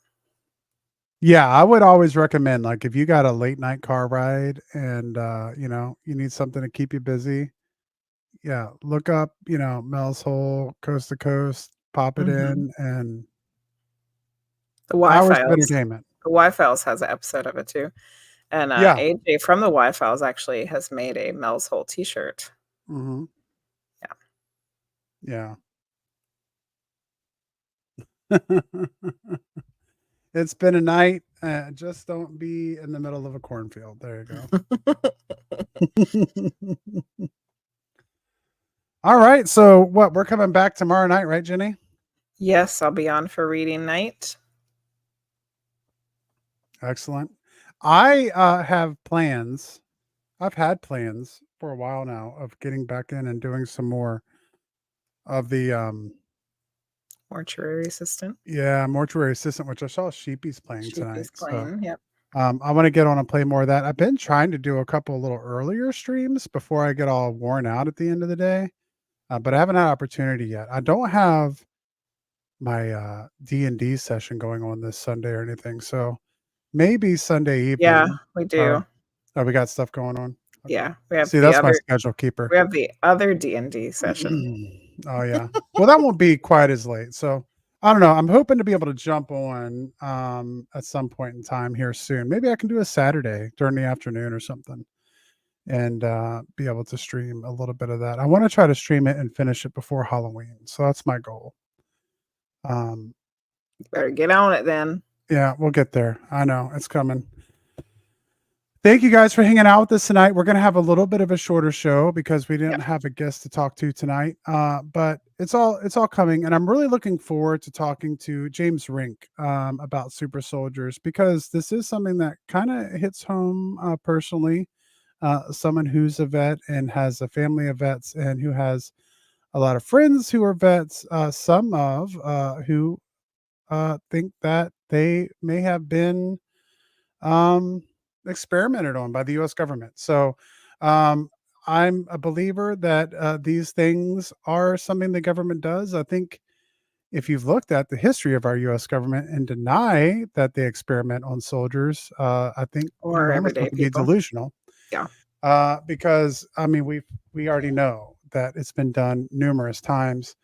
Yeah, I would always recommend, like, if you got a late night car ride and, you need something to keep you busy, yeah, look up, Mel's Hole, Coast to Coast, pop it Mhm. in, and The hours of Y-Files. entertainment. The Y-Files has an episode of it too, and, Yeah. AJ from the Y-Files actually has made a Mel's Hole T-shirt. Mhm. Yeah. Yeah. It's been a night, just don't be in the middle of a cornfield. There you go. Alright, so what, we're coming back tomorrow night, right, Jenny? Yes, I'll be on for reading night. Excellent. I, have plans. I've had plans for a while now of getting back in and doing some more of the, Mortuary assistant. yeah, Mortuary Assistant, which I saw Sheepy's playing tonight, Sheepy's so, playing, yep. I wanna get on and play more of that. I've been trying to do a couple a little earlier streams before I get all worn out at the end of the day, but I haven't had opportunity yet. I don't have my, D&D session going on this Sunday or anything, so maybe Sunday Yeah, evening. we Or do. oh, we got stuff going on? Okay. Yeah, we have See, the that's my other schedule keeper. we have the other D&D session. Oh, yeah. Well, that won't be quite as late, so I don't know. I'm hoping to be able to jump on at some point in time here soon. Maybe I can do a Saturday during the afternoon or something and be able to stream a little bit of that. I want to try to stream it and finish it before Halloween. So that's my goal. Um, Better get on it then. yeah, we'll get there. I know it's coming. Thank you guys for hanging out with us tonight. We're going to have a little bit of a shorter show because we didn't Yep. have a guest to talk to tonight. But it's all coming, and I'm really looking forward to talking to James Rink about super soldiers because this is something that kind of hits home personally. Someone who's a vet and has a family of vets, and who has a lot of friends who are vets. Some of who think that they may have been um, experimented on by the U.S. government. So um, I'm a believer that these things are something the government does. I think if you've looked at the history of our U.S. government and deny that they experiment on soldiers, I think you Or almost have everyday to be people. delusional Yeah. because I mean we already know that it's been done numerous times.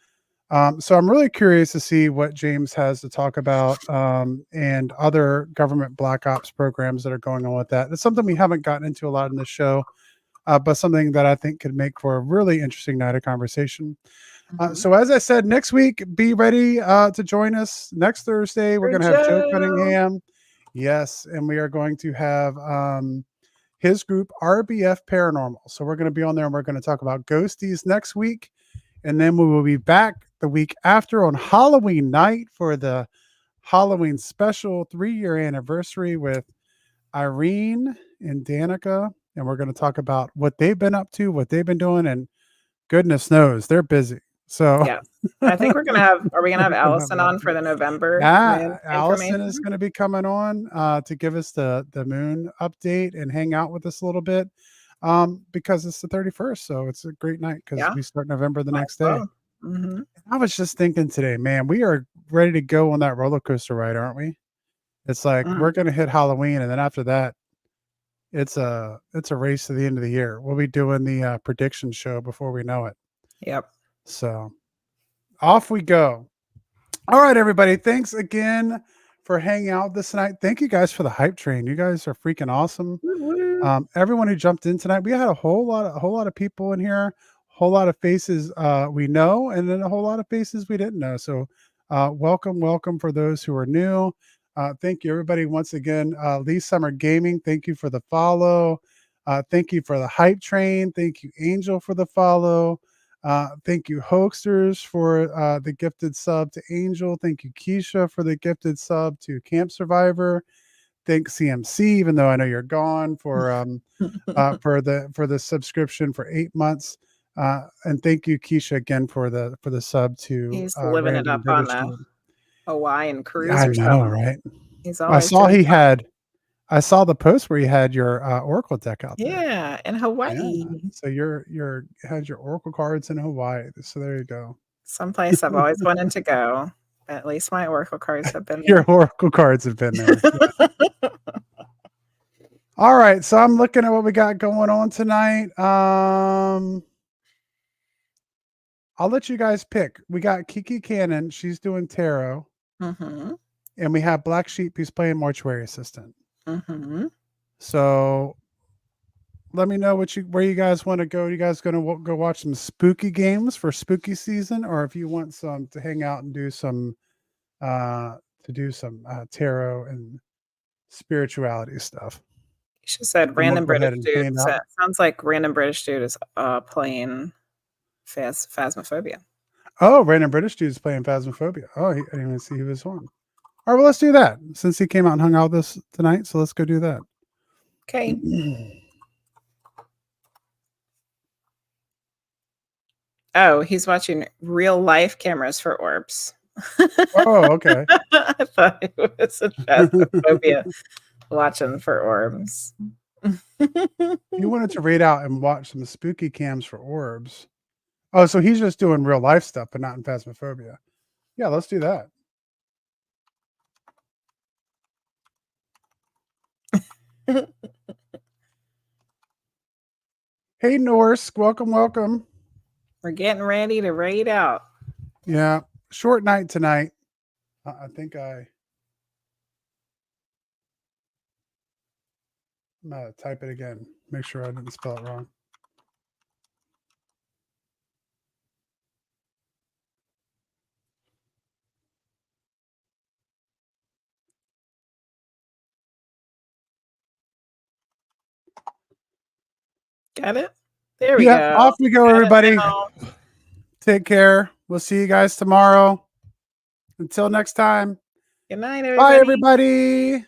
So I'm really curious to see what James has to talk about and other government black ops programs that are going on with that. It's something we haven't gotten into a lot in this show, but something that I think could make for a really interesting night of conversation. Mhm. So as I said, next week, be ready to join us. Next Thursday, we're For going to have Joe Joe. Cunningham. Yes, and we are going to have his group RBF Paranormal. So we're going to be on there and we're going to talk about ghosties next week. And then we will be back the week after on Halloween night for the Halloween special 3-year anniversary with Irene and Danica. And we're going to talk about what they've been up to, what they've been doing, and goodness knows they're busy. So Yes. I think we're gonna have are we gonna have we're gonna have a Allison lot on of for fun. the November Yeah, moon Allison is information? going to be coming on to give us the moon update and hang out with us a little bit because it's the 31st. So it's a great night because Yeah, we start November the might next as day. well. Mhm. I was just thinking today, man, we are ready to go on that roller coaster ride, aren't we? It's like Mm. we're going to hit Halloween, and then after that, it's a race to the end of the year. We'll be doing the prediction show before we know it. Yep. So off we go. All right, everybody. Thanks again for hanging out this night. Thank you guys for the hype train. You guys are freaking awesome. Woo woo. Everyone who jumped in tonight, we had a whole lot of people in here, a whole lot of faces we know, and then a whole lot of faces we didn't know. So, welcome for those who are new. Thank you, everybody, once again. Lee Summer Gaming, thank you for the follow. Thank you for the hype train. Thank you, Angel, for the follow. Thank you, Hoaxsters, for the gifted sub to Angel. Thank you, Keisha, for the gifted sub to Camp Survivor. Thank CMC, even though I know you're gone for the subscription for 8 months. And thank you, Keisha, again for the sub to He's living it Random up on British the Dude. Hawaiian Yeah, cruise I or know, something. right? He's I always saw doing he something. had. I saw the post where he had your Oracle deck out there. Yeah, in Yeah, Hawaii. so your had your Oracle cards in Hawaii. So there you go. Someplace I've always wanted to go. At least my oracle cards have been Your there. Oracle cards have been there. Yeah. All right, so I'm looking at what we got going on tonight. I'll let you guys pick. We got Kiki Cannon. She's doing tarot. Mhm. And we have Black Sheep who's playing Mortuary Assistant. Mhm. So let me know where you guys want to go. You guys going to go watch some spooky games for spooky season, or if you want some to hang out and do some tarot and spirituality stuff. She said And we'll random go British ahead and dude. hang out. Sounds like random British dude is playing Phasmophobia. Oh, Random British Dude's playing Phasmophobia. Oh, I didn't even see he was on. All right, well, let's do that since he came out and hung out with us tonight. So let's go do that. Okay. Oh, he's watching real life cameras for orbs. Oh, okay. I thought it was a Phasmophobia watching for orbs. You wanted to read out and watch some spooky cams for orbs. Oh, so he's just doing real life stuff, but not in Phasmophobia. Yeah, let's do that. Hey, Norse, welcome. We're getting ready to raid out. Yeah, short night tonight. I think I'm gonna type it again. Make sure I didn't spell it wrong. Got it? There we Yeah, go. off we go, Got it everybody. now. Take care. We'll see you guys tomorrow. Until next time. Good night, Bye, everybody. everybody.